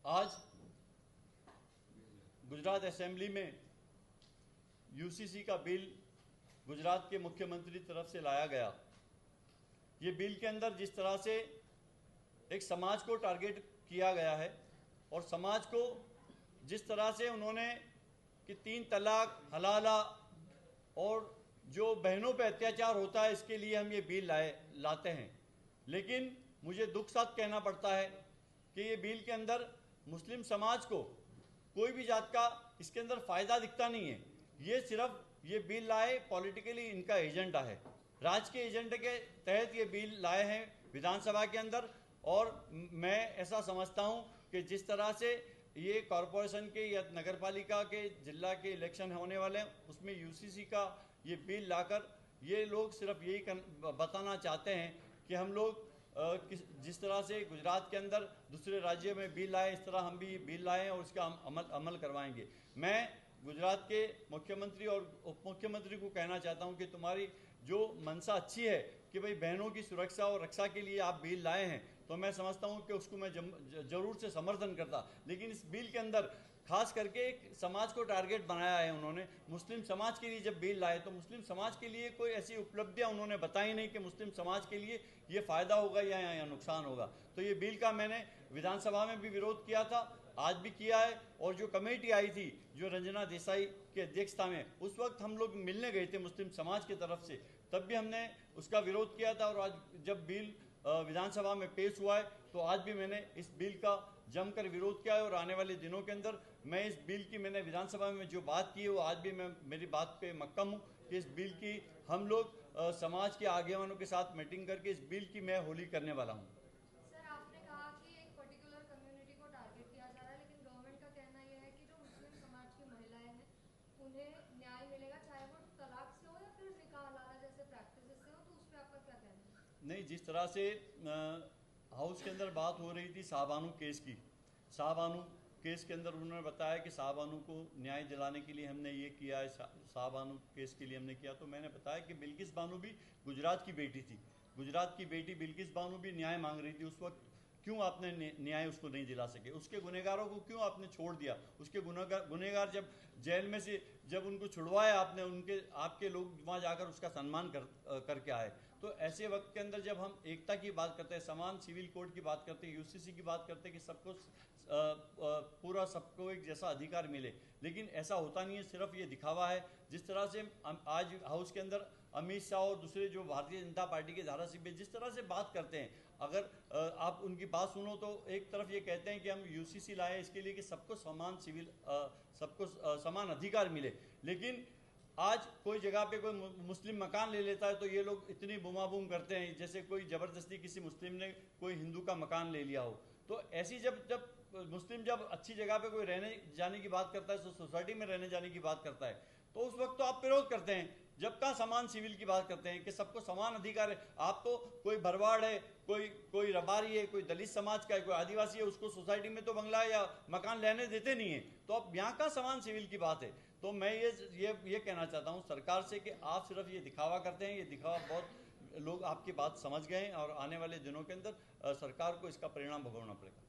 आज गुजरात असेंबली में यूसीसी का बिल गुजरात के मुख्यमंत्री तरफ से लाया गया। ये बिल के अंदर जिस तरह से एक समाज को टारगेट किया गया है और समाज को जिस तरह से उन्होंने कि 3 तलाक, हलाला और जो बहनों पे अत्याचार होता है इसके लिए हम ये बिल लाते हैं। लेकिन मुझे दुख साथ कहना पड़ता है कि ये बिल के अंदर मुस्लिम समाज को कोई भी जात का इसके अंदर फ़ायदा दिखता नहीं है। ये सिर्फ ये बिल लाए पॉलिटिकली इनका एजेंडा है, राज के एजेंडे के तहत ये बिल लाए हैं विधानसभा के अंदर। और मैं ऐसा समझता हूँ कि जिस तरह से ये कॉरपोरेशन के या नगरपालिका के जिला के इलेक्शन होने वाले हैं उसमें यूसीसी का ये बिल लाकर ये लोग सिर्फ यही बताना चाहते हैं कि हम लोग जिस तरह से गुजरात के अंदर दूसरे राज्यों में बिल लाए इस तरह हम भी बिल लाए हैं और इसका हम अमल करवाएंगे। मैं गुजरात के मुख्यमंत्री और उप मुख्यमंत्री को कहना चाहता हूं कि तुम्हारी जो मंशा अच्छी है कि भाई बहनों की सुरक्षा और रक्षा के लिए आप बिल लाए हैं, तो मैं समझता हूं कि उसको मैं जरूर से समर्थन करता। लेकिन इस बिल के अंदर खास करके एक समाज को टारगेट बनाया है उन्होंने। मुस्लिम समाज के लिए जब बिल लाए तो मुस्लिम समाज के लिए कोई ऐसी उपलब्धियां उन्होंने बताई नहीं कि मुस्लिम समाज के लिए ये फ़ायदा होगा या नुकसान होगा। तो ये बिल का मैंने विधानसभा में भी विरोध किया था, आज भी किया है। और जो कमेटी आई थी जो रंजना देसाई की अध्यक्षता में, उस वक्त हम लोग मिलने गए थे मुस्लिम समाज की तरफ से, तब भी हमने उसका विरोध किया था। और आज जब बिल विधानसभा में पेश हुआ है तो आज भी मैंने इस बिल का जमकर विरोध किया है। और आने वाले दिनों के अंदर मैं इस बिल की मैंने विधानसभा में जो बात की है वो आज भी मैं मेरी बात पे मक्कम हूँ कि इस बिल की हम लोग समाज के आगेवानों के साथ मीटिंग करके इस बिल की मैं होली करने वाला हूँ। सर, आपने कहा कि एक पर्टिकुलर कम्युनिटी को टारगेट किया जा रहा है, लेकिन गवर्नमेंट का कहना यह है कि जो मुस्लिम समाज की महिलाएं हैं उन्हें न्याय मिलेगा, चाहे वो तलाक से हो या फिर निकाह हलाला जैसे प्रैक्टिस से हो। तो उस पर आपका क्या कहना है? नहीं, जिस तरह से हाउस के अंदर बात हो रही थी शाहबानू केस की, शाहबानू केस के अंदर उन्होंने बताया कि शाहबानू को न्याय दिलाने के लिए हमने ये किया है, शाहबानू केस के लिए हमने किया। तो मैंने बताया कि बिल्किस बानो भी गुजरात की बेटी थी, गुजरात की बेटी बिल्किस बानो भी न्याय मांग रही थी। उस वक्त क्यों आपने न्याय उसको नहीं दिला सके? उसके गुनहगारों को क्यों आपने छोड़ दिया? उसके गुनहगार जब जेल में से जब उनको छुड़वाया आपने, उनके आपके लोग वहाँ जाकर उसका सम्मान करके आए। तो ऐसे वक्त के अंदर जब हम एकता की बात करते हैं, समान सिविल कोड की बात करते हैं, यूसीसी की बात करते हैं कि सबको पूरा सबको एक जैसा अधिकार मिले, लेकिन ऐसा होता नहीं है, सिर्फ ये दिखावा है। जिस तरह से आज हाउस के अंदर अमित शाह और दूसरे जो भारतीय जनता पार्टी के धारासभ्य जिस तरह से बात करते हैं, अगर आप उनकी बात सुनो तो एक तरफ ये कहते हैं कि हम यूसीसी लाए इसके लिए कि सबको समान सबको समान अधिकार मिले, लेकिन आज कोई जगह पे कोई मुस्लिम मकान ले लेता है तो ये लोग इतनी बुमाबूम करते हैं जैसे कोई ज़बरदस्ती किसी मुस्लिम ने कोई हिंदू का मकान ले लिया हो। तो ऐसी जब मुस्लिम जब अच्छी जगह पे कोई रहने जाने की बात करता है, तो सोसाइटी में रहने जाने की बात करता है, तो उस वक्त तो आप विरोध करते हैं। जब का समान सिविल की बात करते हैं कि सबको समान अधिकार है, आप तो कोई भरवाड़ है, कोई रबारी है, कोई दलित समाज का है, कोई आदिवासी है, उसको सोसाइटी में तो बंगला या मकान लेने देते नहीं है। तो अब यहाँ का समान सिविल की बात है। तो मैं ये कहना चाहता हूँ सरकार से कि आप सिर्फ ये दिखावा करते हैं, ये दिखावा बहुत लोग आपकी बात समझ गए हैं और आने वाले दिनों के अंदर सरकार को इसका परिणाम भुगतना पड़ेगा।